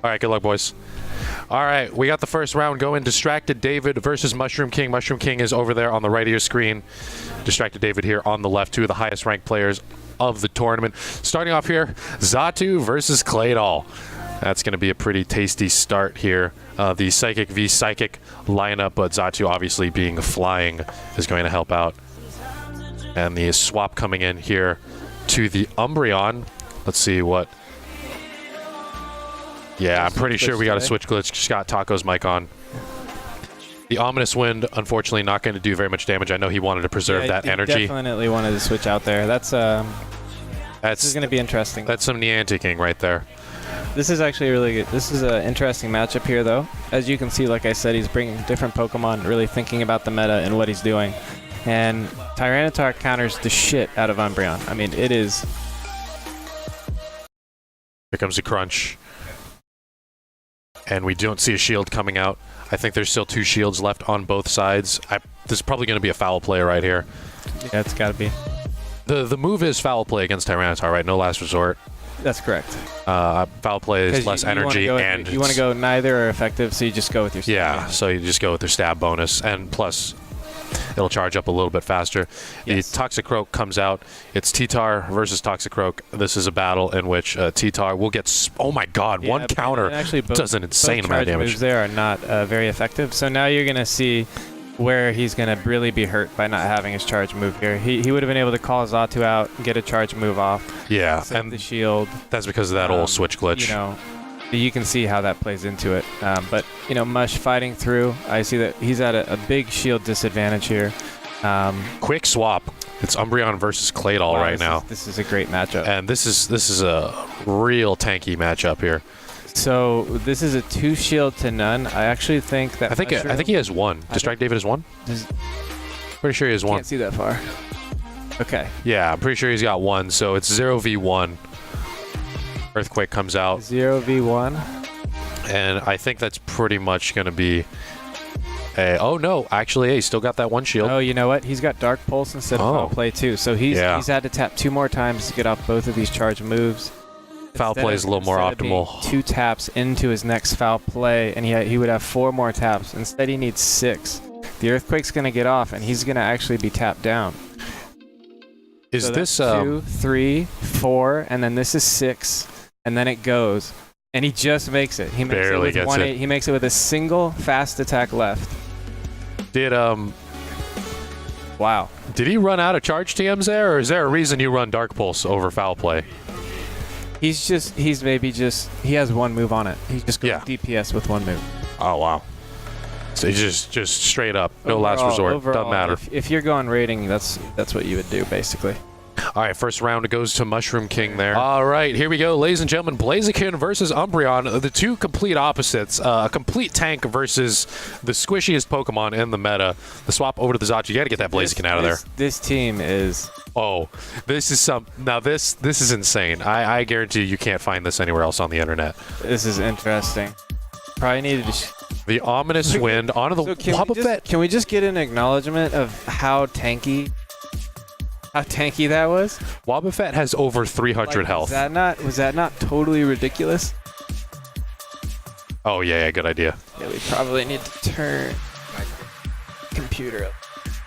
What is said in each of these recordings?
All right, good luck, boys. All right, we got the first round going. DistractedDavid versus Mushromking. Mushromking is over there on the right of your screen. DistractedDavid here on the left, two of the highest ranked players of the tournament. Starting off here, Xatu versus Claydol. That's going to be a pretty tasty start here. The Psychic v Psychic lineup, but Xatu obviously being flying is going to help out. And the swap coming in here to the Umbreon. Let's see what... Yeah, I'm pretty sure we got a switch glitch. Just got Taco's mic on. The Ominous Wind, unfortunately, not going to do very much damage. I know he wanted to preserve that energy. Definitely wanted to switch out there. This is going to be interesting. That's some Nianticing right there. This is actually really good. This is an interesting matchup here, though. As you can see, like I said, he's bringing different Pokemon, really thinking about the meta and what he's doing. And Tyranitar counters the shit out of Umbreon. I mean, it is... Here comes the crunch. And we don't see a shield coming out. I think there's still 2 shields left on both sides. This is probably going to be a foul play right here. Yeah, it's got to be. The move is foul play against Tyranitar, right? No last resort. That's correct. Foul play is less energy, and you want to go neither are effective, so you just go with your stab. Yeah, so you just go with your stab bonus, and plus it'll charge up a little bit faster. Yes. The Toxicroak comes out. It's T-Tar versus Toxicroak. This is a battle in which T-Tar will get... Oh my god, yeah, one counter actually does an insane amount of damage. Moves there are not very effective, so now you're going to see where he's going to really be hurt by not having his charge move here. He would have been able to call Xatu out, get a charge move off. Yeah, and the shield. That's because of that old switch glitch. You know, you can see how that plays into it. But, you know, Mush fighting through. I see that he's at a big shield disadvantage here. Quick swap. It's Umbreon versus Claydol right now. This is a great matchup. And this is a real tanky matchup here. So this is a 2 shield to none. I actually think that... I think he has 1. DistractedDavid has 1? Pretty sure he has 1. Can't see that far. Okay. Yeah, I'm pretty sure he's got 1. So it's 0v1. Earthquake comes out. 0v1. And I think that's pretty much going to be a... Oh, no. Actually, he still got that 1 shield. Oh, you know what? He's got Dark Pulse instead of Foul Play, too. So he's had to tap 2 more times to get off both of these charge moves. Foul play is a little more optimal. 2 taps into his next foul play, and he would have 4 more taps. Instead, he needs 6. The Earthquake's going to get off, and he's going to actually be tapped down. Is this 2, 3, 4, and then this is 6, and then it goes, and he just makes it. He makes barely it with gets it. He makes it with a single fast attack left. Wow. Did he run out of charge TMs there, or is there a reason you run Dark Pulse over foul play? He has 1 move on it. He just goes DPS with 1 move. Oh, wow. So just straight up, no last resort, doesn't matter. If you're going raiding, that's what you would do, basically. All right, first round, it goes to Mushromking there. All right, here we go, ladies and gentlemen. Blaziken versus Umbreon, the 2 complete opposites. A complete tank versus the squishiest Pokemon in the meta. The swap over to the Xatu. You got to get that Blaziken out of there. This team is... Oh, this is now this is insane. I guarantee you can't find this anywhere else on the internet. This is interesting. Probably needed to... The Ominous Wind onto the Wobbuffet. Can we just get an acknowledgement of how tanky that was? Wobbuffet has over 300 health. Was that not totally ridiculous? Oh yeah, good idea. Yeah, we probably need to turn my computer up.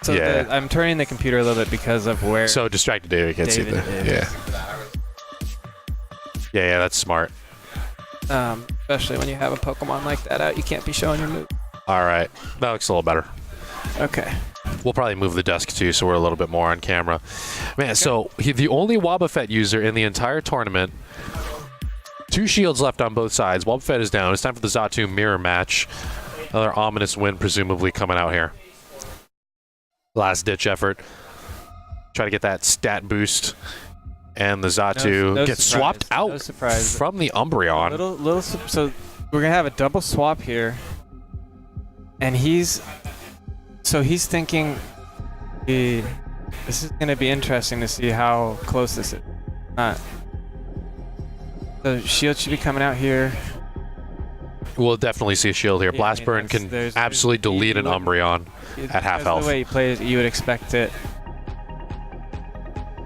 So yeah. I'm turning the computer a little bit because of where... So DistractedDavid can't see that. Yeah, that's smart. Especially when you have a Pokemon like that out, you can't be showing your move. All right, that looks a little better. Okay. We'll probably move the desk too, so we're a little bit more on camera. Man, so the only Wobbuffet user in the entire tournament. 2 shields left on both sides. Wobbuffet is down. It's time for the Xatu mirror match. Another Ominous Wind presumably coming out here. Last ditch effort. Try to get that stat boost. And the Xatu gets swapped out from the Umbreon. So we're going to have a double swap here. And he's thinking, this is going to be interesting to see how close this is. The shield should be coming out here. We'll definitely see a shield here. Blast Burn can absolutely delete an Umbreon at half health. The way he plays, you would expect it.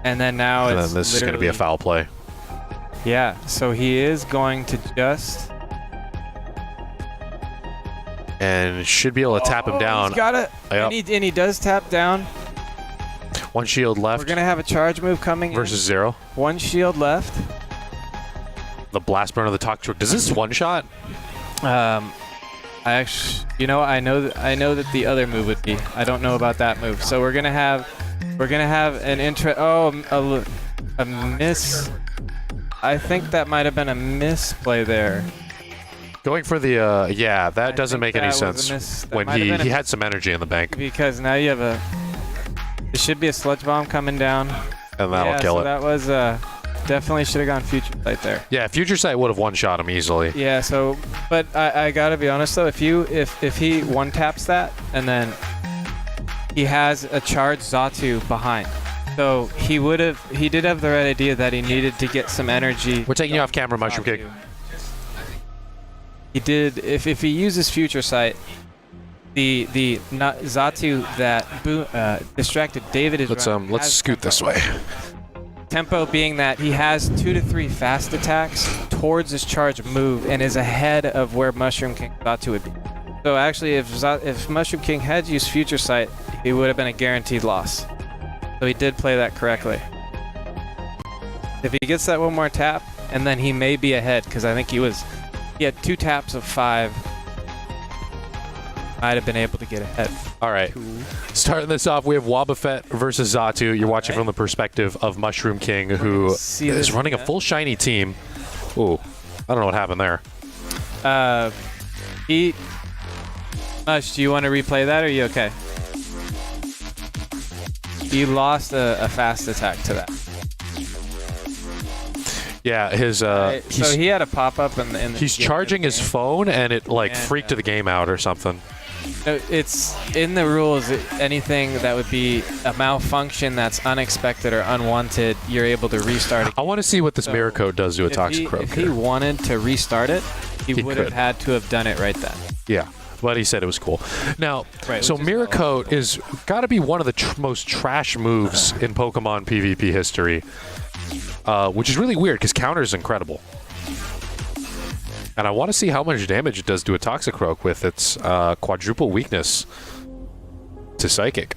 And then now this is going to be a foul play. Yeah, so he is going to just And should be able to tap him down. He's got it. Yep. And he does tap down. One shield left. We're going to have a charge move coming versus in. 0. One shield left. The blast burn of the Toxic. Does this one shot? I actually, I know that the other move would be. I don't know about that move. So we're gonna have an a miss. I think that might have been a misplay there. Going for the yeah, that doesn't make any sense when he had some energy in the bank. Because now you have it should be a sludge bomb coming down. And that'll kill it. That was definitely should have gone future sight there. Yeah, future sight would have one-shot him easily. Yeah, so but I gotta be honest though, if he one taps that and then he has a charged Xatu behind. So he did have the right idea that he needed to get some energy. We're taking you off camera, Mushromking. He did if he uses future sight, the Xatu that DistractedDavid is running. Let's scoot this way. Tempo being that he has 2 to 3 fast attacks towards his charge move and is ahead of where Mushromking Xatu would be. So actually, if Mushromking had used Future Sight, he would have been a guaranteed loss. So he did play that correctly. If he gets that one more tap, and then he may be ahead, because I think he had 2 taps of 5. Might have been able to get ahead. All right. Starting this off, we have Wobbuffet versus Xatu. You're watching from the perspective of Mushromking, who is running a full shiny team. Ooh, I don't know what happened there. Mush, do you want to replay that, or are you okay? He lost a fast attack to that. Yeah, his so he had a pop-up in the he's charging his phone, and it freaked the game out or something. No, it's in the rules. Anything that would be a malfunction that's unexpected or unwanted, you're able to restart it. I want to see what this mirror code does to a Toxic Croak. If he wanted to restart it, he would have had to have done it right then. Yeah, but he said it was cool. Now, so mirror code is got to be one of the most trash moves in Pokemon PvP history, which is really weird because counter is incredible. And I want to see how much damage it does to a Toxic Croak with its quadruple weakness to Psychic.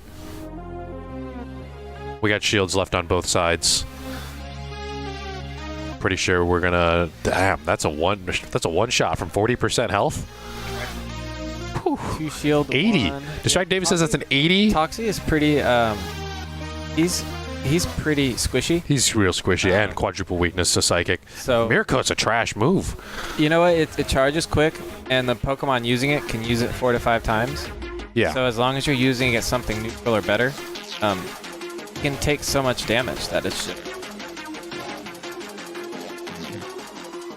We got shields left on both sides. Pretty sure we're gonna. Damn, that's a one shot from 40% health. Whew. 2 shield. 80. DistractedDavid says that's an 80. Toxie is pretty. He's pretty squishy. He's real squishy and quadruple weakness to Psychic. So mirror code's a trash move. You know what? It charges quick, and the Pokemon using it can use it 4 to 5 times. Yeah. So as long as you're using it something neutral or better, it can take so much damage that it's just.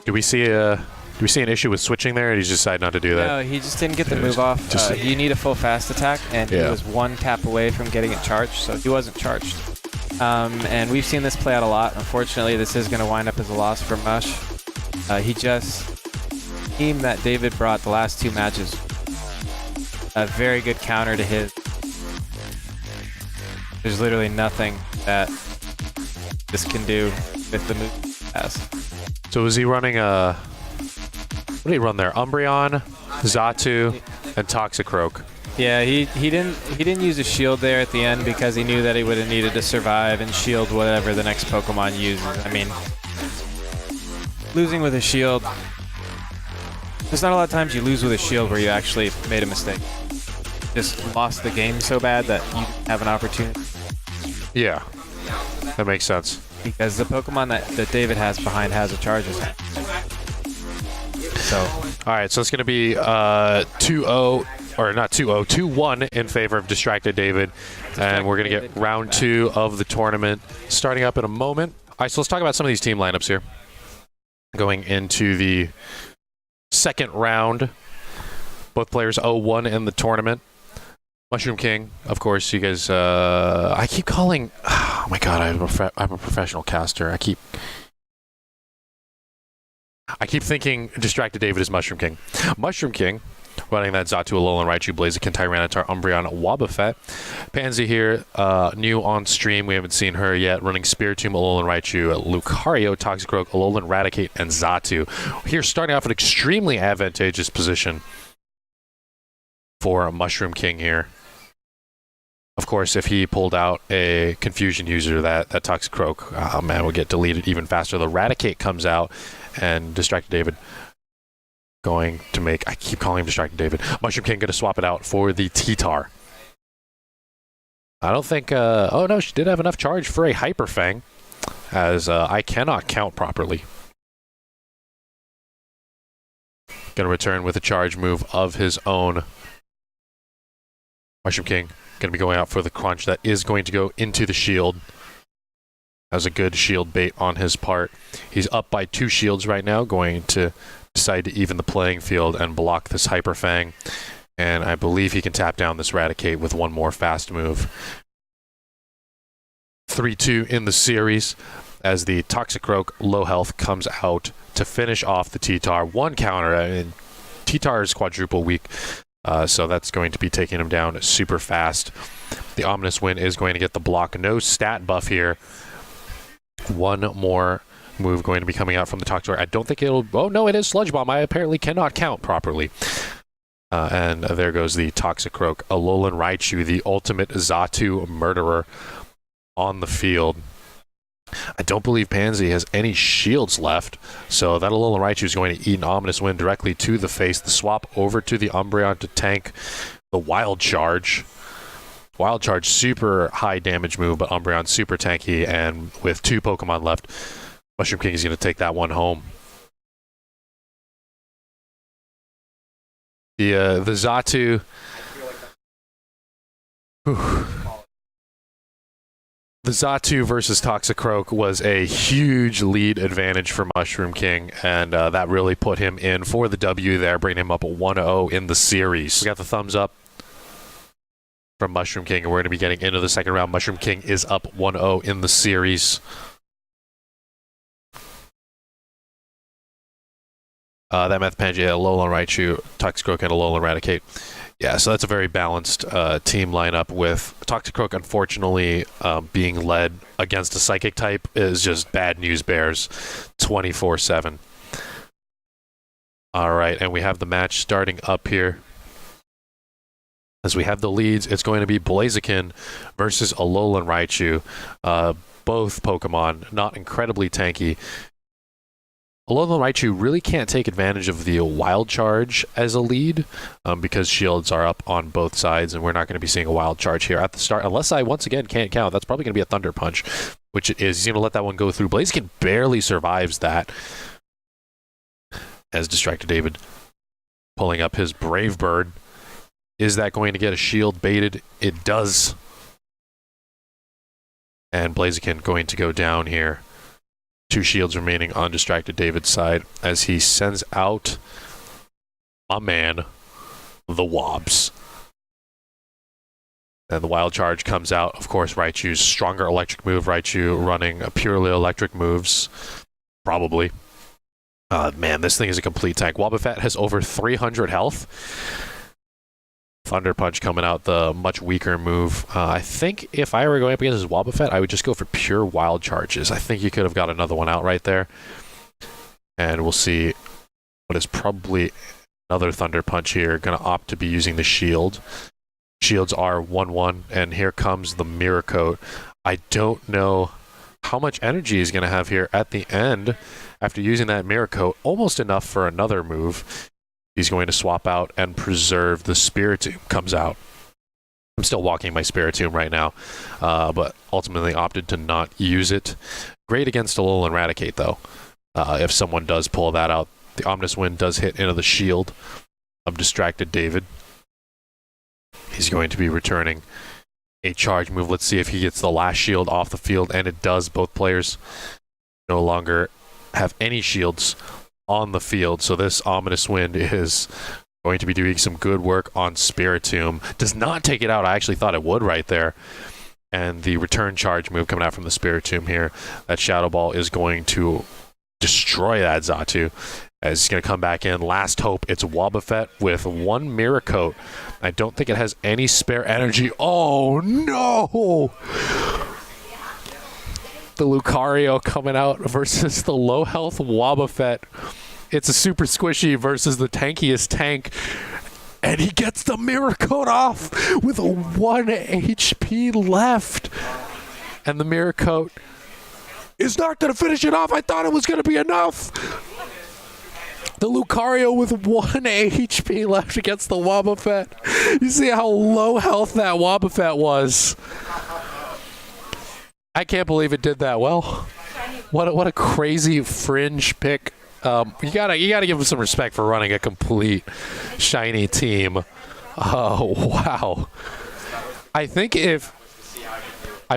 Do we see an issue with switching there, or did he just decide not to do that? No, he just didn't get the move off. You need a full fast attack, and he was 1 tap away from getting it charged, so he wasn't charged. And we've seen this play out a lot. Unfortunately, this is going to wind up as a loss for Mush. The team that David brought the last 2 matches, a very good counter to his. There's literally nothing that this can do with the move he has. So is he running a... What did he run there? Umbreon, Xatu, and Toxic Croak. Yeah, he didn't use a shield there at the end because he knew that he would have needed to survive and shield whatever the next Pokemon uses. I mean, losing with a shield, there's not a lot of times you lose with a shield where you actually made a mistake. Just lost the game so bad that you didn't have an opportunity. Yeah, that makes sense. Because the Pokemon that David has behind has a charge attack. So, all right, so it's going to be 2-0. Or not 2-0, 2-1 in favor of DistractedDavid. And we're going to get round 2 of the tournament starting up in a moment. All right, so let's talk about some of these team lineups here. Going into the second round. Both players 0-1 in the tournament. Mushromking, of course, you guys... I keep calling... Oh my god, I'm a professional caster. I keep thinking DistractedDavid is Mushromking. Mushromking... running that Xatu, Alolan Raichu, Blaziken, Tyranitar, Umbreon, Wobbuffet. Pansy here, new on stream. We haven't seen her yet. Running Spiritomb, Alolan Raichu, Lucario, Toxic Croak, Alolan Raticate, and Xatu. Here, starting off an extremely advantageous position for Mushroom King here. Of course, if he pulled out a Confusion user, that Toxic Croak, oh man, will get deleted even faster. The Eradicate comes out, and DistractedDavid going to make, I keep calling him DistractedDavid. Mushroom King going to swap it out for the T-Tar. I don't think, oh no, she did have enough charge for a Hyper Fang, as I cannot count properly. Going to return with a charge move of his own. Mushroom King going to be going out for the crunch that is going to go into the shield. That was a good shield bait on his part. He's up by 2 shields right now, going to decide to even the playing field and block this Hyper Fang. And I believe he can tap down this Eradicate with one more fast move. 3-2 in the series as the Toxic Croak low health comes out to finish off the T-Tar. One counter, and T-Tar is quadruple weak, so that's going to be taking him down super fast. The Ominous Wind is going to get the block. No stat buff here. One more move going to be coming out from the Toxic Croak. I don't think it'll... Oh, no, it is Sludge Bomb. I apparently cannot count properly. And there goes the Toxic Croak. Alolan Raichu, the ultimate Xatu murderer on the field. I don't believe Pansy has any shields left, so that Alolan Raichu is going to eat an Ominous Wind directly to the face. The swap over to the Umbreon to tank the Wild Charge. Wild Charge, super high damage move, but Umbreon super tanky, and with 2 Pokemon left, Mushroom King is going to take that one home. The Xatu... The Xatu versus Toxic Croak was a huge lead advantage for Mushroom King, and that really put him in for the W there, bringing him up 1-0 in the series. We got the thumbs up from Mushroom King, and we're going to be getting into the second round. Mushroom King is up 1-0 in the series. That Meth Pangea, Alolan Raichu, Toxic Croak, and Alolan Eradicate. Yeah, so that's a very balanced team lineup, with Toxic Croak unfortunately being led against a Psychic type is just bad news bears 24/7. All right, and we have the match starting up here. As we have the leads, it's going to be Blaziken versus Alolan Raichu. Both Pokemon not incredibly tanky. Alolan Raichu really can't take advantage of the Wild Charge as a lead because shields are up on both sides, and we're not going to be seeing a Wild Charge here at the start. Unless I, once again, can't count. That's probably going to be a Thunder Punch, which it is. He's going to let that one go through. Blaziken barely survives that as DistractedDavid pulling up his Brave Bird. Is that going to get a shield baited? It does. And Blaziken going to go down here. 2 shields remaining on DistractedDavid's side as he sends out my man, the Wobbs. And the Wild Charge comes out. Of course, Raichu's stronger electric move. Raichu running purely electric moves. Probably. Man, this thing is a complete tank. Wobbuffet has over 300 health. Thunder Punch coming out, the much weaker move. I think if I were going up against his Wobbuffet, I would just go for pure Wild Charges. I think you could have got another one out right there. And we'll see what is probably another Thunder Punch here. Going to opt to be using the shield. Shields are 1-1, and here comes the Mirror Coat. I don't know how much energy he's going to have here at the end after using that Mirror Coat. Almost enough for another move. He's going to swap out and preserve. The Spiritomb comes out. I'm still walking my Spiritomb right now, but ultimately opted to not use it. Great against Alolan Eradicate, though. If someone does pull that out, the Ominous Wind does hit into the shield of DistractedDavid. He's going to be returning a charge move. Let's see if he gets the last shield off the field, and it does. Both players no longer have any shields on the field, so this Ominous Wind is going to be doing some good work on Spiritomb. Does not take it out. I actually thought it would right there. And the return charge move coming out from the Spiritomb here. That Shadow Ball is going to destroy that Xatu as he's going to come back in. Last hope, it's Wobbuffet with 1 Mirror Coat. I don't think it has any spare energy. Oh no! The Lucario coming out versus the low health Wobbuffet. It's a super squishy versus the tankiest tank. And he gets the mirror coat off with 1 HP left. And the mirror coat is not going to finish it off. I thought it was going to be enough. The Lucario with 1 HP left against the Wobbuffet. You see how low health that Wobbuffet was. I can't believe it did that well. What a crazy fringe pick. You gotta give him some respect for running a complete shiny team. Oh wow! I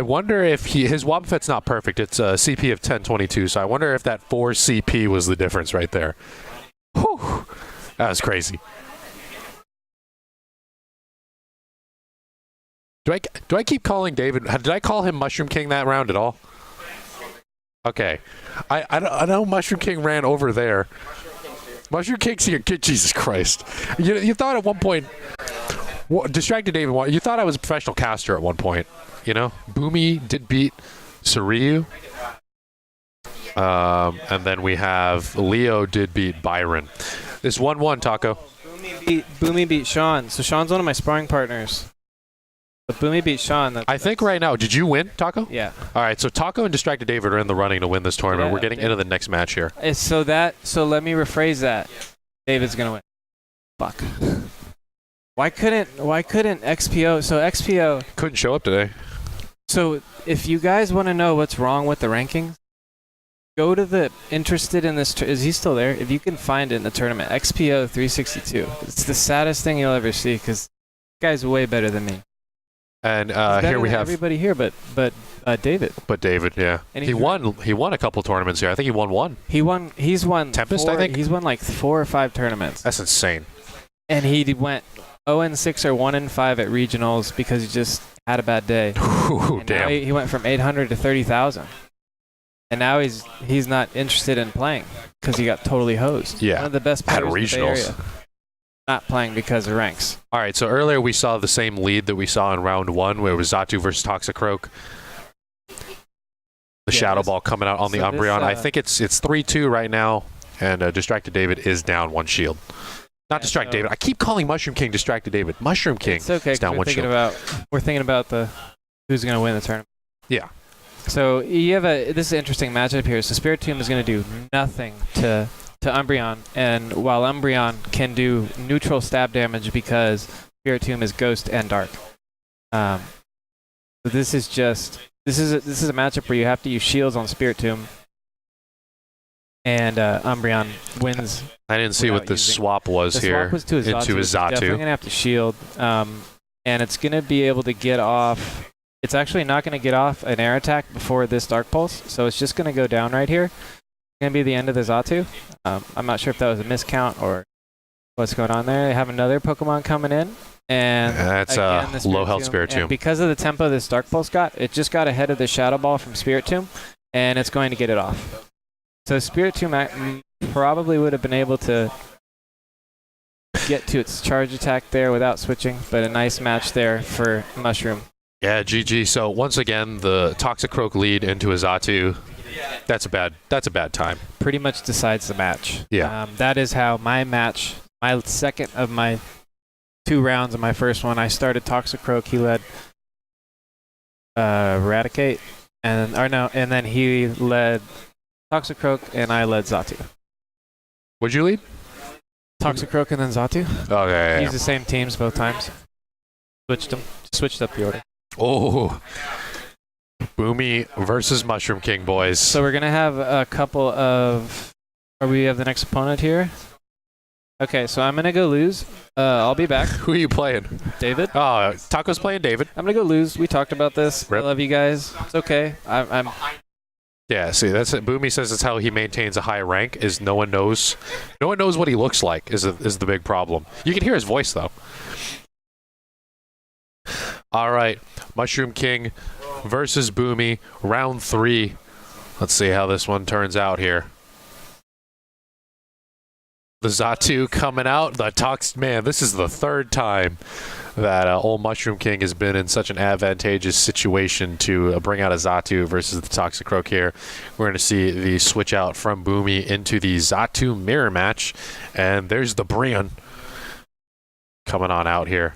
wonder if his Wobbuffet's not perfect. It's a CP of 1022, so I wonder if that 4 CP was the difference right there. Whew, that was crazy. Do I keep calling David? Did I call him Mushroom King that round at all? Okay, I know Mushroom King ran over there. Mushroom King's here. Jesus Christ! You thought at one point, DistractedDavid. You thought I was a professional caster at one point. You know, Bumi did beat Seariyu, and then we have Leo did beat Byron. It's 1-1, Taco. Bumi beat Sean. So Sean's one of my sparring partners. But Bumi beat Sean. I think right now, did you win, Taco? Yeah. All right, so Taco and DistractedDavid are in the running to win this tournament. Yeah, we're getting into the next match here. So let me rephrase that. David's gonna win. Fuck. Why couldn't XPO? So XPO couldn't show up today. So if you guys want to know what's wrong with the rankings, go to the interested in this. Is he still there? If you can find it in the tournament, XPO 362. It's the saddest thing you'll ever see because this guy's way better than me. And here we have everybody here, but David. But David, yeah, and he won a couple tournaments here. I think he won one. He's won Tempest. 4, I think he's won like 4 or 5 tournaments. That's insane. And he went 0-6 or 1-5 at regionals because he just had a bad day. Ooh, damn. He went from 800 to 30,000. And now he's not interested in playing because he got totally hosed. Yeah. One of the best players at regionals. in the Bay Area. Not playing because of ranks. All right, so earlier we saw the same lead that we saw in round 1 where it was Xatu versus Toxicroak. The Shadow Ball coming out on the Umbreon. I think it's 3-2 right now, and DistractedDavid is down 1 shield. Not DistractedDavid. I keep calling Mushroom King DistractedDavid. Mushroom King it's okay, is down 1 shield. We're thinking about who's going to win the tournament. Yeah. So you have this is an interesting matchup here. So Spirit Tomb is going to do nothing to Umbreon, and while Umbreon can do neutral stab damage because Spirit Tomb is Ghost and Dark. So this is a matchup where you have to use shields on Spirit Tomb, and Umbreon wins. I didn't see what the swap was here. The swap was to his Xatu. Into his Xatu. Definitely gonna have to shield, and it's gonna be able to get off. It's actually not gonna get off an air attack before this Dark Pulse, so it's just gonna go down right here. Going to be the end of the Xatu. I'm not sure if that was a miscount or what's going on there. They have another Pokemon coming in, and that's low health Spirit Tomb. And because of the tempo this Dark Pulse got, it just got ahead of the Shadow Ball from Spirit Tomb, and it's going to get it off. So Spirit Tomb probably would have been able to get to its charge attack there without switching, but a nice match there for Mushroom. Yeah, GG. So once again, the Toxicroak lead into his Xatu. That's a bad time. Pretty much decides the match. Yeah. That is how my second of my 2 rounds of my first one, I started Toxicroak. He led Eradicate, and then he led Toxicroak, and I led Xatu. Would you lead? Toxicroak and then Xatu. Oh, yeah. Used the same teams both times. Switched up the order. Oh. Bumi versus Mushroom King, boys. So we're going to have a couple of... we have the next opponent here? Okay, so I'm going to go lose. I'll be back. Who are you playing? David. Oh, Taco's playing David. I'm going to go lose. We talked about this. Rip. I love you guys. It's okay. I'm... Yeah, see, that's it. Bumi says that's how he maintains a high rank, is no one knows what he looks like, is the big problem. You can hear his voice, though. All right, Mushroom King versus Bumi, round 3. Let's see how this one turns out here. The Xatu coming out. Man, this is the 3rd time that old Mushroom King has been in such an advantageous situation to bring out a Xatu versus the Toxicroak here. We're going to see the switch out from Bumi into the Xatu mirror match. And there's the Brian coming on out here.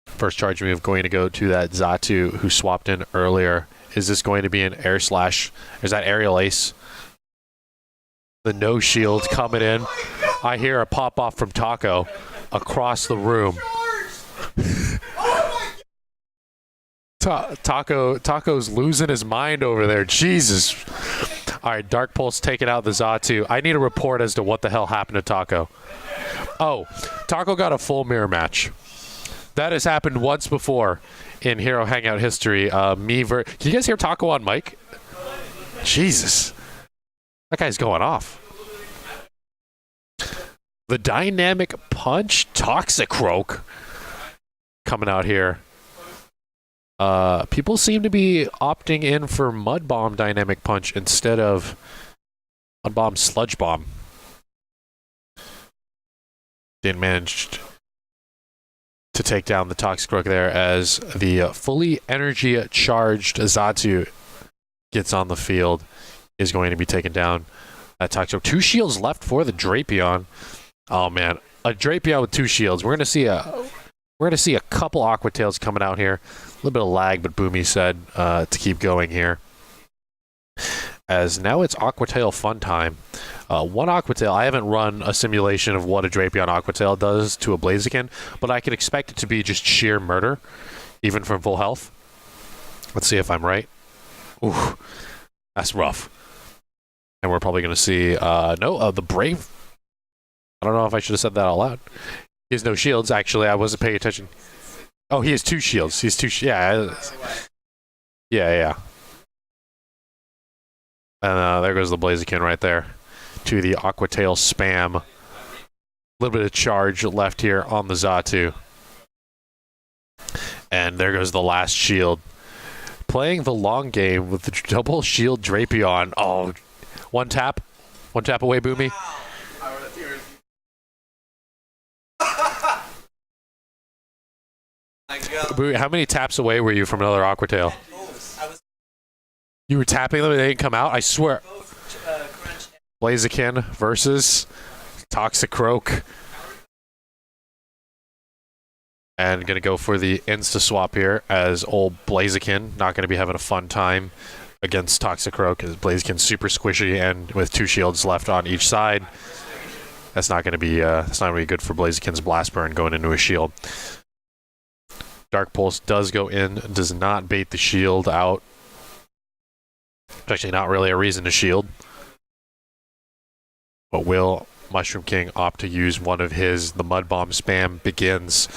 First charge move going to go to that Xatu who swapped in earlier. Is this going to be an air slash? Is that aerial ace? The no shield coming in. I hear a pop off from Taco across the room. Taco's losing his mind over there. Jesus. All right, Dark Pulse taking out the Xatu. I need a report as to what the hell happened to Taco. Oh, Taco got a full mirror match. That has happened once before in Hero Hangout history. Can you guys hear Taco on mic? Jesus. That guy's going off. The Dynamic Punch Toxicroak coming out here. People seem to be opting in for Mud Bomb Dynamic Punch instead of Mud Bomb Sludge Bomb. Didn't manage to take down the Toxicroak there as the fully energy charged Xatu gets on the field. Is going to be taken down. That Toxicroak. 2 shields left for the Drapion. Oh man, a Drapion with 2 shields. We're gonna see a couple Aqua Tails coming out here. A little bit of lag, but Bumi said to keep going here. As now it's Aqua Tail fun time. One Aqua Tail. I haven't run a simulation of what a Drapion Aqua Tail does to a Blaziken, but I can expect it to be just sheer murder, even from full health. Let's see if I'm right. Ooh, that's rough. And we're probably going to see, the Brave. I don't know if I should have said that out loud. He has no shields, actually. I wasn't paying attention. Oh, he has 2 shields. He's 2 yeah. Yeah. And there goes the Blaziken right there to the Aqua Tail spam. A little bit of charge left here on the Xatu. And there goes the last shield. Playing the long game with the double shield Drapion. Oh, one tap away, Bumi. Bumi, how many taps away were you from another Aqua Tail? You were tapping them and they didn't come out? I swear. Blaziken versus Toxicroak. And going to go for the insta-swap here as old Blaziken. Not going to be having a fun time against Toxicroak as Blaziken's super squishy and with 2 shields left on each side. That's not going to be good for Blaziken's Blast Burn going into a shield. Dark Pulse does go in, does not bait the shield out. It's actually not really a reason to shield. But will Mushroom King opt to use one of his? The Mud Bomb spam begins.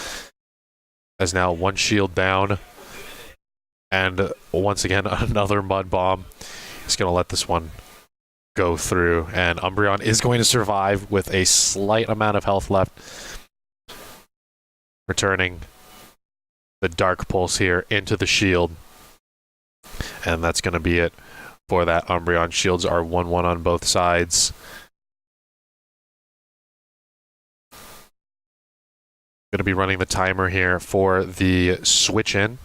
As now 1 shield down. And once again, another Mud Bomb. He's going to let this one go through. And Umbreon is going to survive with a slight amount of health left. Returning the Dark Pulse here into the shield. And that's going to be it for that Umbreon. Shields are 1-1 on both sides. Going to be running the timer here for the switch in.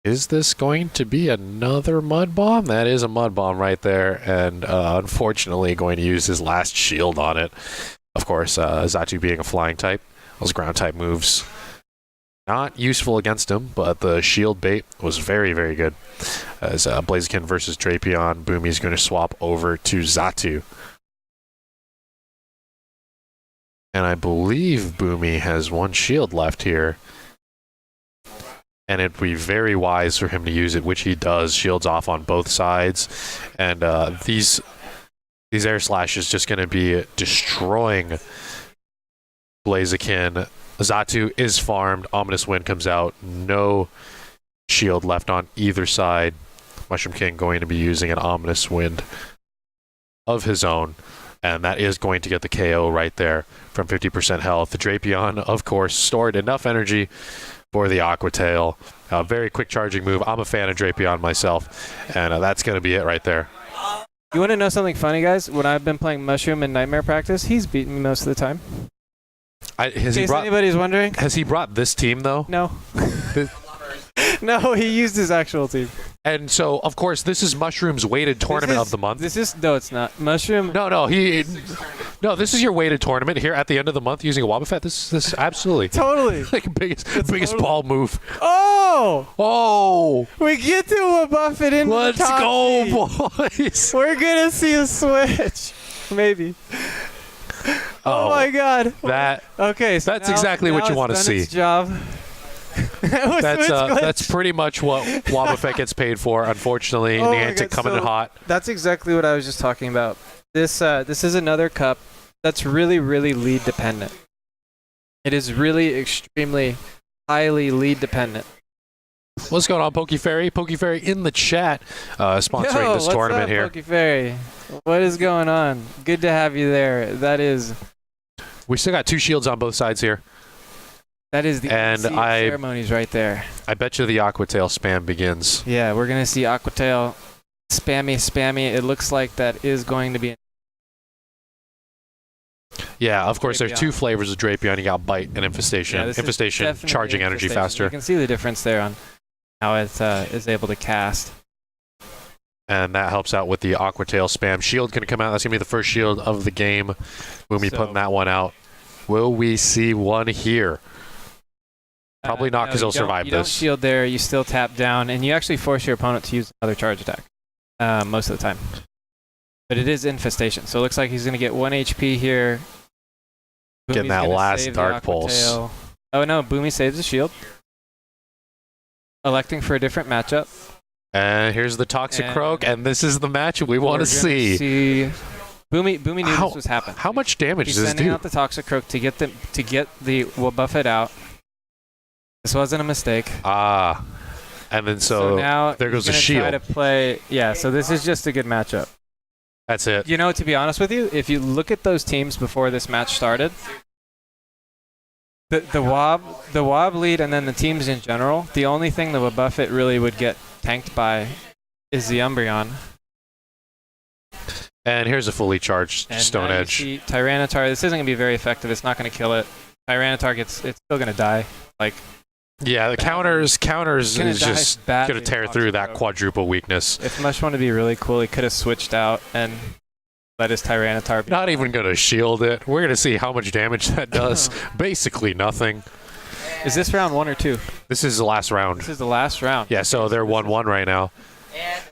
Is this going to be another Mud Bomb? That is a Mud Bomb right there, and unfortunately going to use his last shield on it. Of course, Xatu being a flying type, those ground type moves not useful against him, but the shield bait was very, very good. As Blaziken versus Drapion, Bumi is going to swap over to Xatu. And I believe Bumi has 1 shield left here. And it'd be very wise for him to use it, which he does. Shields off on both sides. And these air slashes just going to be destroying Blaziken. Xatu is farmed. Ominous Wind comes out. No shield left on either side. Mushroom King going to be using an Ominous Wind of his own. And that is going to get the KO right there from 50% health. The Drapion, of course, stored enough energy for the Aqua Tail. Very quick charging move. I'm a fan of Drapion myself. And that's going to be it right there. You want to know something funny, guys? When I've been playing Mushroom in Nightmare practice, he's beaten me most of the time. In case anybody's wondering. Has he brought this team, though? No. No, he used his actual team. And so, of course, this is Mushroom's weighted tournament of the month. No, it's not. Mushroom. No, No, this is your weighted tournament here at the end of the month using a Wobbuffet. This absolutely. Totally. Like biggest ball move. Oh! Oh! We get to a Buffett into Let's the top go, seed. boys! We're gonna see a switch. Maybe. Oh my God. Okay, so that's exactly what you want to see. Job. That's pretty much what Wobbuffet gets paid for, unfortunately. Niantic coming in hot. That's exactly what I was just talking about. This is another cup that's really, really lead dependent. It is really extremely highly lead dependent. What's going on, Pokefairy? Pokefairy in the chat, sponsoring this tournament here. Pokefairy? What is going on? Good to have you there. That is. We still got 2 shields on both sides here. That is the ceremonies right there. I bet you the Aquatail spam begins. Yeah, we're gonna see Aquatail spammy. It looks like that is going to be. Yeah, of course. There's 2 flavors of Drapion. You got Bite and Infestation. Yeah, Infestation charging energy faster. You can see the difference there on how it is able to cast. And that helps out with the Aquatail spam. Shield going to come out. That's going to be the first shield of the game. We'll be putting that one out. Will we see one here? Probably not, because he'll survive this. You don't shield there. You still tap down, and you actually force your opponent to use another charge attack most of the time. But it is Infestation, so it looks like he's going to get 1 HP here. Getting that last Dark Pulse. Oh no, Bumi saves the shield. Electing for a different matchup. And here's the Toxic Croak, and this is the match we want to see. Bumi knew this was happening. How much damage does this do? He's sending out the Toxic Croak to get the Wobbuffet out. This wasn't a mistake. And then so now there goes the shield. Try to play, yeah. So this is just a good matchup. That's it. You know, to be honest with you, if you look at those teams before this match started, the Wob lead and then the teams in general, the only thing the Wobbuffet really would get tanked by is the Umbreon. And here's a fully charged Stone Edge. Tyranitar, this isn't going to be very effective. It's not going to kill it. Tyranitar it's still going to die. Yeah, the counters is just going to tear through that quadruple weakness. If Mush wanted to be really cool, he could have switched out and let his Tyranitar be. Not even going to shield it. We're going to see how much damage that does. Basically nothing. Is this round 1 or 2? This is the last round. This is the last round. Yeah, so they're 1-1 right now.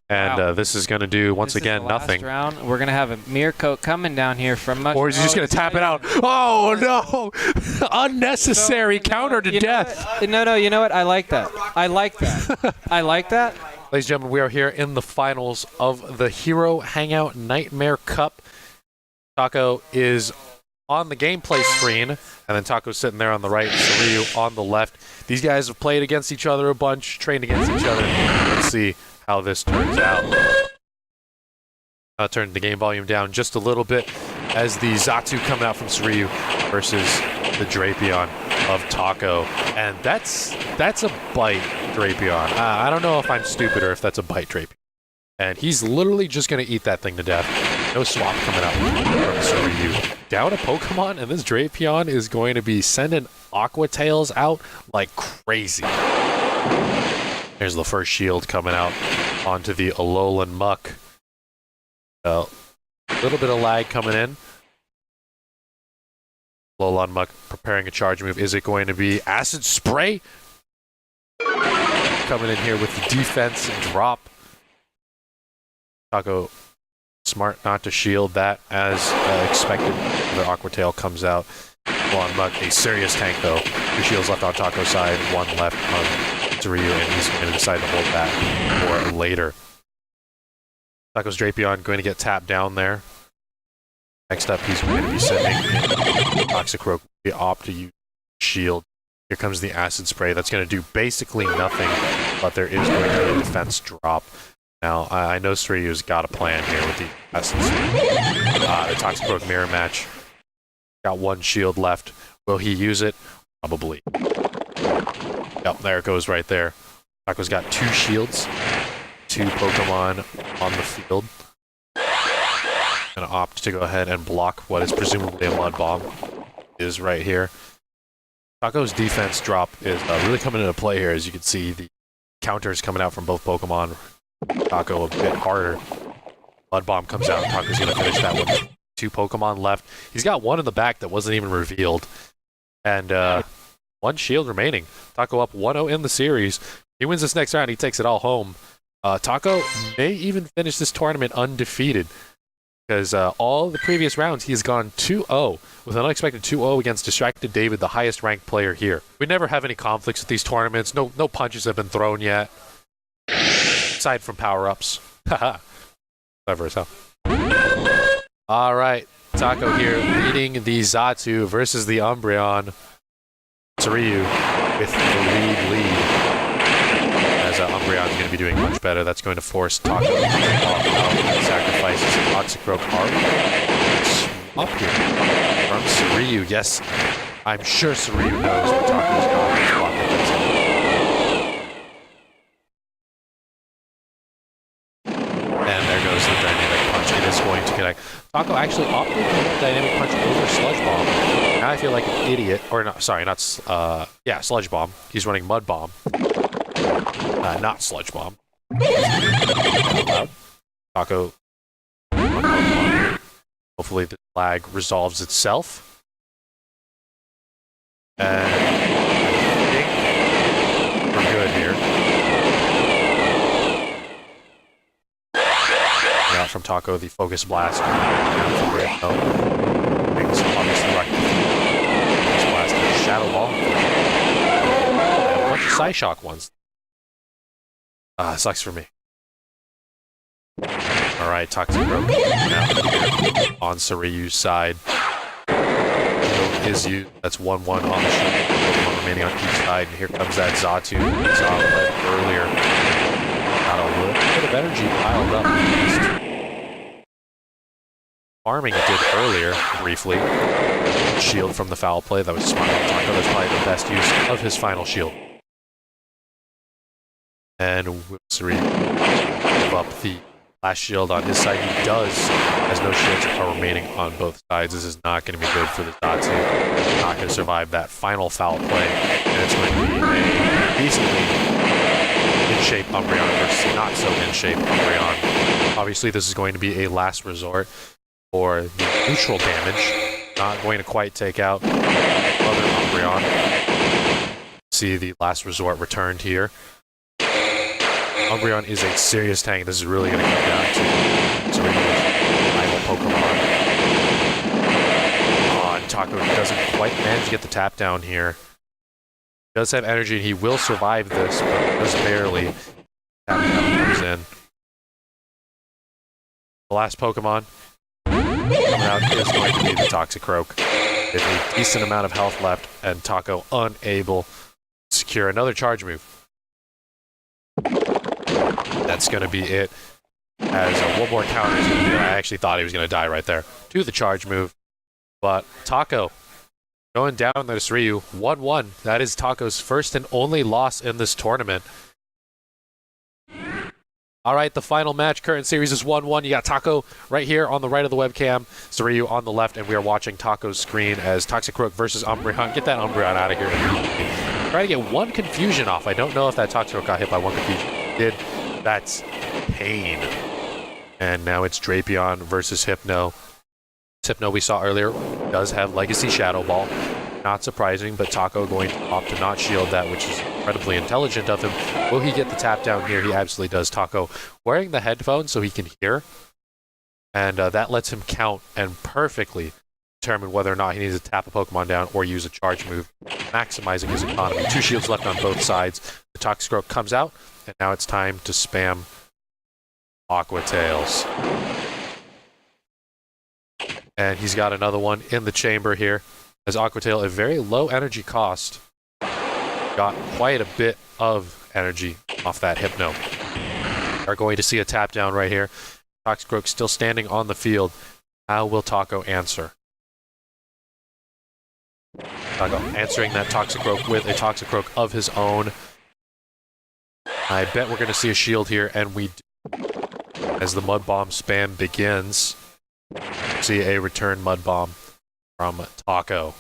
And this is going to do, once again, nothing. Round. We're going to have a Mirror Coat coming down here from Mush. Or is he just going to tap it out? Oh, no! Unnecessary counter to death. No, you know what? I like that. I like that. Ladies and gentlemen, we are here in the finals of the Hero Hangout Nightmare Cup. Taco is on the gameplay screen, and then Taco's sitting there on the right, Seariyu on the left. These guys have played against each other a bunch, trained against each other. Let's see how this turns out. I'll turn the game volume down just a little bit as the Xatu coming out from Seariyu versus the Drapion of Taco. And that's a bite Drapion. I don't know if I'm stupid or if that's a bite Drapion. And he's literally just going to eat that thing to death. No swap coming out from Seariyu. Down a Pokemon, and this Drapion is going to be sending Aquatails out like crazy. Here's the first shield coming out onto the Alolan Muck. A little bit of lag coming in. Alolan Muck preparing a charge move. Is it going to be Acid Spray? Coming in here with the defense drop. Taco smart not to shield that as expected. The Aquatail comes out. Alolan Muck, a serious tank though. 2 shields left on Taco's side, 1 left on Seariyu, and he's going to decide to hold that for later. Taco's Drapion going to get tapped down there. Next up, he's going to be sending Toxic Croak. We opt to use shield. Here comes the Acid Spray. That's going to do basically nothing, but there is going to be a defense drop. Now, I know Seariyu's got a plan here with the Acid Spray. The Toxic Croak mirror match. Got 1 shield left. Will he use it? Probably. Yep, there it goes right there. Taco's got 2 shields. 2 Pokemon on the field. Gonna opt to go ahead and block what is presumably a Mud Bomb. Is right here. Taco's defense drop is really coming into play here. As you can see, the counters coming out from both Pokemon. Taco a bit harder. Mud Bomb comes out. Taco's gonna finish that one 2 Pokemon left. He's got one in the back that wasn't even revealed. And 1 shield remaining. Taco up 1-0 in the series. He wins this next round. He takes it all home. Taco may even finish this tournament undefeated. Because all the previous rounds, he has gone 2-0 with an unexpected 2-0 against DistractedDavid, the highest ranked player here. We never have any conflicts with these tournaments. No punches have been thrown yet. Aside from power-ups. Haha. Clever as hell. Alright. Taco here leading the Xatu versus the Umbreon. Seariyu with the lead. As Umbreon is going to be doing much better. That's going to force Taco to pop out. Sacrifices Toxicroak up here from Seariyu. Yes, I'm sure Seariyu knows what Taco's got. And there goes the Dynamic Punch. It is going to connect. Taco actually opted for Dynamic Punch over Sludge Bomb. Now I feel like an idiot. Or, not, sorry, not... Sludge Bomb. He's running Mud Bomb. Not Sludge Bomb. Taco. Hopefully the lag resolves itself. And I think we're good here. Out from Taco, the Focus Blast. Things obviously right. Focus Blast and Shadow Ball. And a bunch of Psyshock ones. Sucks for me. Alright, Toxicroak now on Seariyu's side. Is you. That's 1-1 on the shield. 1 remaining on each side. And here comes that Xatu. We saw it earlier. Got a little bit of energy piled up. Farming it did earlier, briefly. Shield from the foul play. That was smart on Taco. That's probably the best use of his final shield. And Seariyu give up the last shield on his side. He does, as no shields are remaining on both sides. This is not going to be good for the Xatu. Not going to survive that final foul play. And it's going to be a decently in-shape Umbreon versus not so in-shape Umbreon. Obviously, this is going to be a last resort for the neutral damage. Not going to quite take out other Umbreon. See the last resort returned here. Umbreon is a serious tank. This is really going to come down to rival Pokemon. And Taco doesn't quite manage to get the tap down here. He does have energy and he will survive this, but just barely. Tap down comes in. The last Pokemon coming out is going to be the Toxicroak. With a decent amount of health left and Taco unable to secure another charge move. That's going to be it. As one more counter is going to be, I actually thought he was going to die right there to the charge move. But Taco going down there to Seariyu. 1-1. That is Taco's first and only loss in this tournament. All right, the final match. Current series is 1-1. You got Taco right here on the right of the webcam, Seariyu on the left, and we are watching Taco's screen as Toxicroak versus Umbreon. Get that Umbreon out of here. Try to get one confusion off. I don't know if that Toxicroak got hit by one confusion. It did. That's pain. And now it's Drapion versus Hypno. Hypno we saw earlier does have Legacy Shadow Ball. Not surprising, but Taco going to opt to not shield that, which is incredibly intelligent of him. Will he get the tap down here? He absolutely does. Taco wearing the headphones so he can hear. And that lets him count and perfectly determine whether or not he needs to tap a Pokemon down or use a charge move, maximizing his economy. 2 shields left on both sides. The Toxicroak comes out, and now it's time to spam Aqua Tails. And he's got another one in the chamber here. As Aqua Tail, a very low energy cost, got quite a bit of energy off that Hypno. Are going to see a tap down right here. Toxicroak still standing on the field. How will Taco answer? Taco answering that Toxicroak with a Toxicroak of his own. I bet we're going to see a shield here, and we do. As the Mud Bomb spam begins, see a return Mud Bomb from Taco.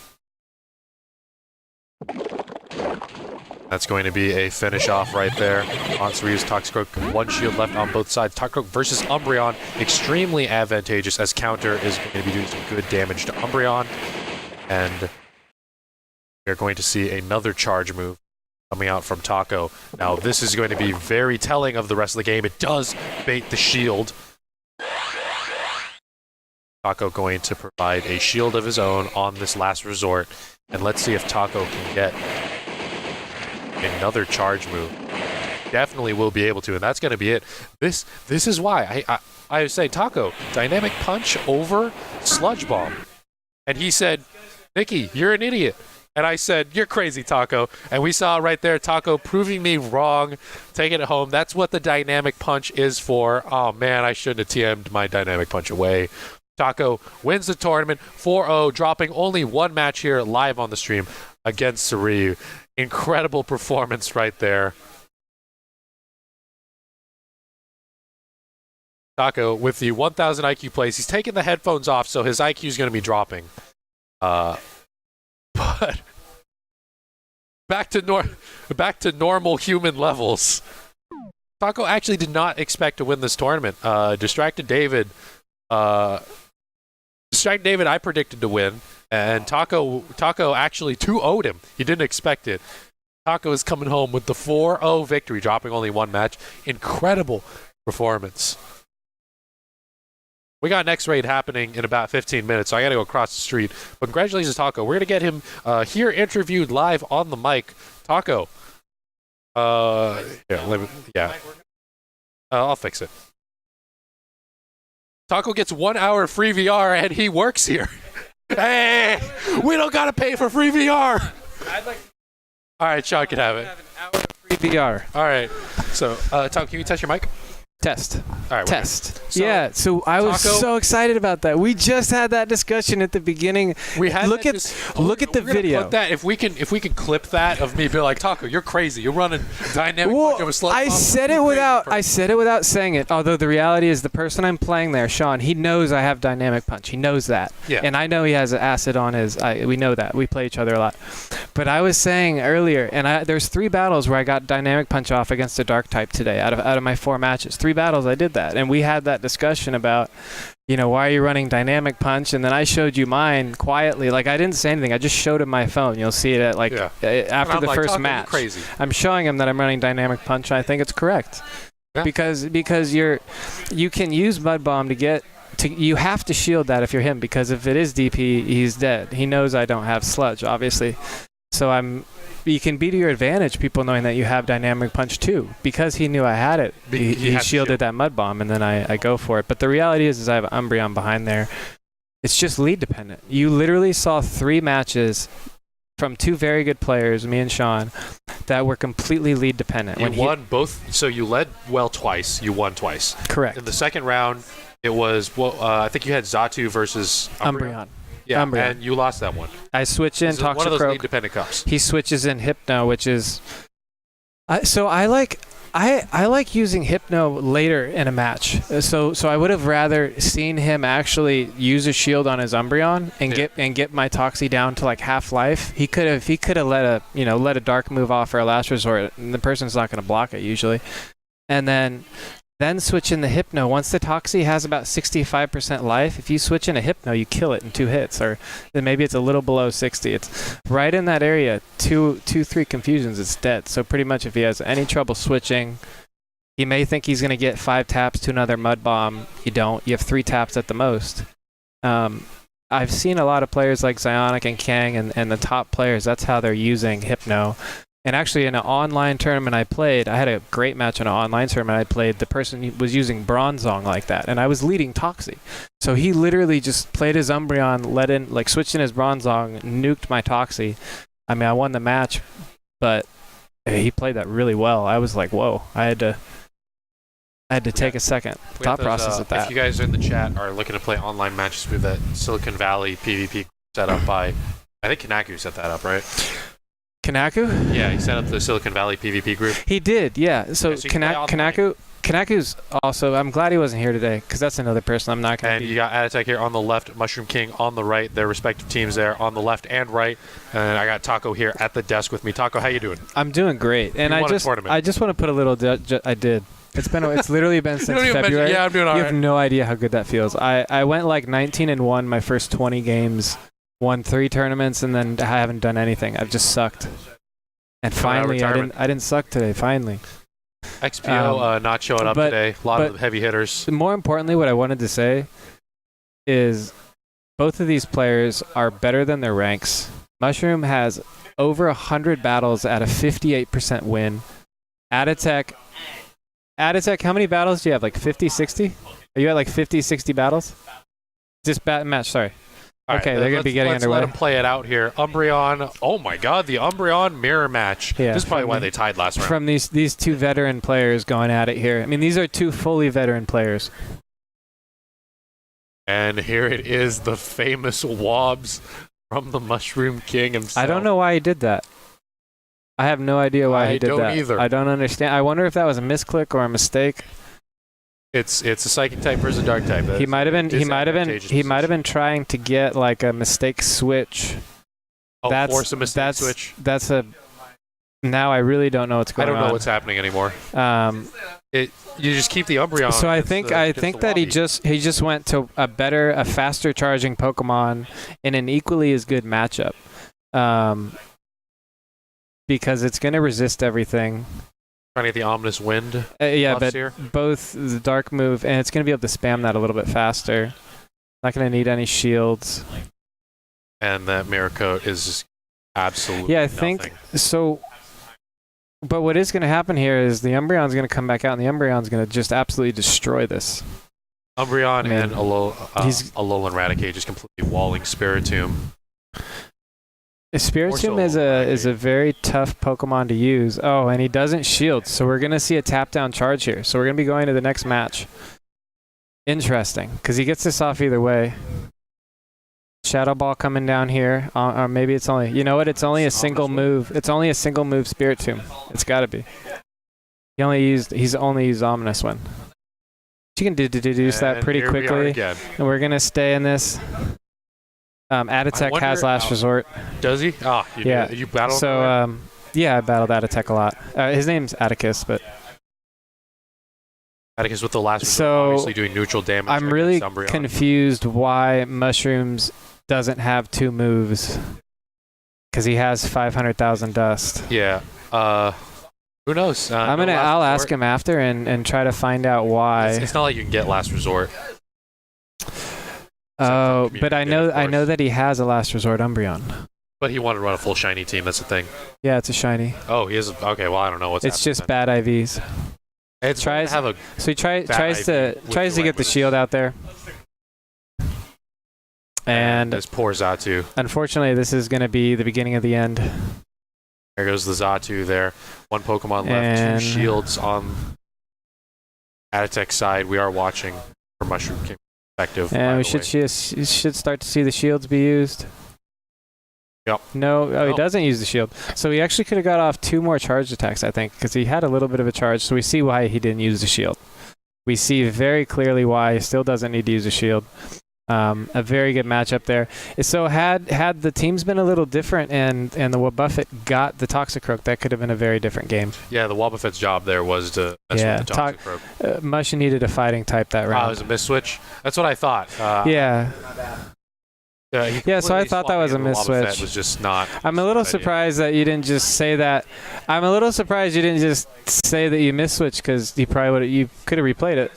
That's going to be a finish off right there on Seariyu's Toxicroak. One shield left on both sides. Toxicroak versus Umbreon. Extremely advantageous as counter is going to be doing some good damage to Umbreon. And we're going to see another charge move coming out from Taco. Now this is going to be very telling of the rest of the game. It does bait the shield. Taco going to provide a shield of his own on this last resort. And let's see if Taco can get another charge move. Definitely will be able to, and that's going to be it. This is why I was saying Taco, Dynamic Punch over Sludge Bomb. And he said, Nikki, you're an idiot. And I said, you're crazy, Taco. And we saw right there, Taco proving me wrong, taking it home. That's what the Dynamic Punch is for. Oh, man, I shouldn't have TM'd my Dynamic Punch away. Taco wins the tournament 4-0, dropping only one match here live on the stream against Seariyu. Incredible performance right there. Taco with the 1000 IQ plays. He's taking the headphones off, so his IQ is going to be dropping. But back to normal human levels. Taco actually did not expect to win this tournament. DistractedDavid, I predicted to win, and Taco actually 2-0'd him. He didn't expect it. Taco is coming home with the 4-0 victory, dropping only one match. Incredible performance. We got next raid happening in about 15 minutes, so I got to go across the street. But congratulations, Taco. We're going to get him here interviewed live on the mic. Taco. I'll fix it. Taco gets 1 hour of free VR, and he works here. Hey, we don't got to pay for free VR. All right, Sean can have it. Have an hour of free VR. All right. So, Taco, can you test your mic? Test. All right. Test. So I was so excited about that. We just had that discussion at the beginning. We had look at the video. Put that if we can clip that of me being like, Taco, you're crazy. You're running Dynamic Punch of a slug. I said it without saying it. Although the reality is the person I'm playing there, Sean, he knows I have Dynamic Punch. He knows that. Yeah. And I know he has an acid on his. We know that. We play each other a lot. But I was saying earlier, and there's 3 battles where I got Dynamic Punch off against a Dark type today. Out of my 4 matches, 3 battles I did that, and we had that discussion about, why are you running Dynamic Punch? And then I showed you mine quietly. Like, I didn't say anything. I just showed him my phone. You'll see it at after the first match. Crazy. I'm showing him that I'm running Dynamic Punch. I think it's correct. Yeah. Because you can use Mud Bomb you have to shield that if you're him, because if it is DP, he's dead. He knows I don't have Sludge, obviously. So you can be to your advantage, people knowing that you have Dynamic Punch too. Because he knew I had it, he shielded that Mud Bomb, and then I go for it. But the reality is I have Umbreon behind there. It's just lead dependent. You literally saw 3 matches from 2 very good players, me and Sean, that were completely lead dependent. You won both, so you led well twice, you won twice. Correct. In the second round, it was, I think you had Zatu versus Umbreon. Yeah, Umbreon. And you lost that one. I switch in Toxicroak. One of those lead-dependent cups. He switches in Hypno, which is... I like using Hypno later in a match. So I would have rather seen him actually use a shield on his Umbreon and get my Toxie down to like half life. He could have let a dark move off for a last resort, and the person's not going to block it usually. And then switch in the Hypno. Once the Toxie has about 65% life, if you switch in a Hypno, you kill it in 2 hits, or then maybe it's a little below 60. It's right in that area. 3 confusions, it's dead. So pretty much if he has any trouble switching, he may think he's going to get 5 taps to another Mud Bomb. You don't. You have 3 taps at the most. I've seen a lot of players like Zionic and Kang and the top players, that's how they're using Hypno. And actually, in an online tournament I had a great match in an online tournament I played. The person was using Bronzong like that, and I was leading Toxie. So he literally just played his Umbreon, switched in his Bronzong, nuked my Toxie. I mean, I won the match, but he played that really well. I was like, whoa. I had to take a second thought process at that. If you guys in the chat are looking to play online matches with that Silicon Valley PvP set up by, I think Kanaku set that up, right? Kanaku? Yeah, he set up the Silicon Valley PvP group. He did, yeah. So Kanaku, Kanaku's also, I'm glad he wasn't here today, because that's another person I'm not going to And you got Attitech here on the left, Mushroom King on the right, their respective teams there on the left and right. And I got Taco here at the desk with me. Taco, how you doing? I'm doing great. And You won a I tournament. just want to put a little, I did. It's literally been since February. Yeah, I'm doing all You right. have no idea how good that feels. I went like 19-1 my first 20 games, won 3 tournaments, and then I haven't done anything. I've just sucked. And finally, I didn't suck today, finally. XPO not showing up today. A lot of heavy hitters. More importantly, what I wanted to say is both of these players are better than their ranks. Mushroom has over 100 battles at a 58% win. Attitech, how many battles do you have? Like 50, 60? Are you at like 50, 60 battles? Just match, sorry. All okay, right, they're going to be getting underway. Let's let them play it out here. Umbreon. Oh my God, the Umbreon mirror match. Yeah, this is probably why they tied last round. From these two veteran players going at it here. I mean, these are two fully veteran players. And here it is, the famous Wobbs from the Mushroom King himself. I don't know why he did that. I have no idea why he did that. I don't either. I don't understand. I wonder if that was a misclick or a mistake. It's a psychic type versus a dark type. He might have been trying to get like a mistake switch. Oh, force a mistake switch. That's a. Now I really don't know what's going on. I don't know what's happening anymore. You just keep the Umbreon. So I think that he just went to a faster charging Pokemon in an equally as good matchup. Because it's going to resist everything. Trying to get the ominous wind. Yeah, but here. Both the dark move, and it's going to be able to spam that a little bit faster. Not going to need any shields. And that mirror coat is just absolutely I nothing. think so. But what is going to happen here is the Umbreon's going to come back out, and the Umbreon's going to just absolutely destroy this. Umbreon and Alolan Raticate just completely walling Spiritomb. Spiritomb is a very tough Pokemon to use. Oh, and he doesn't shield, so we're going to see a tap-down charge here. So we're going to be going to the next match. Interesting, because he gets this off either way. Shadow Ball coming down here, or maybe it's only... You know what? It's only a single move. It's only a single move Spiritomb. It's got to be. He's only used Ominous Wind. You can deduce that pretty quickly. And we're going to stay in this. Attitech has Last Resort. Does he? Oh, you battled him? So, yeah, I battled Attitech a lot. His name's Atticus, but... Atticus with the Last Resort, obviously doing neutral damage. I'm really confused why Mushrooms doesn't have 2 moves. Because he has 500,000 dust. Yeah. Who knows? I'll ask him after and try to find out why. It's not like you can get Last Resort. Oh, but I know that he has a Last Resort Umbreon. But he wanted to run a full shiny team. That's the thing. Yeah, it's a shiny. Oh, he is. Okay, well I don't know what's. It's just bad IVs. It tries to have a. So he tries to get the shield out there. And this poor Xatu. Unfortunately, this is going to be the beginning of the end. There goes the Xatu there. 1 Pokemon left. 2 shields on Attitech side. We are watching for Mushroom King perspective. And we should start to see the shields be used. Yep. No, he doesn't use the shield. So he actually could have got off 2 more charged attacks, I think, because he had a little bit of a charge. So we see why he didn't use the shield. We see very clearly why he still doesn't need to use a shield. A very good matchup there. So had the teams been a little different and the Wobbuffet got the Toxicroak, that could have been a very different game. Yeah, the Wobbuffet's job there was to mess with the Toxicroak. Mush needed a fighting type that round. It was a miss switch. That's what I thought. Yeah, so I thought that was a miss switch. Was just not. I'm a little surprised that you didn't just say that. I'm a little surprised you didn't just say that you miss switched, because you could have replayed it.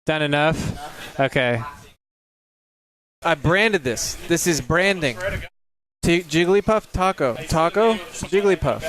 Done enough? Okay. I branded this. This is branding. Jigglypuff, Taco. Taco, Jigglypuff.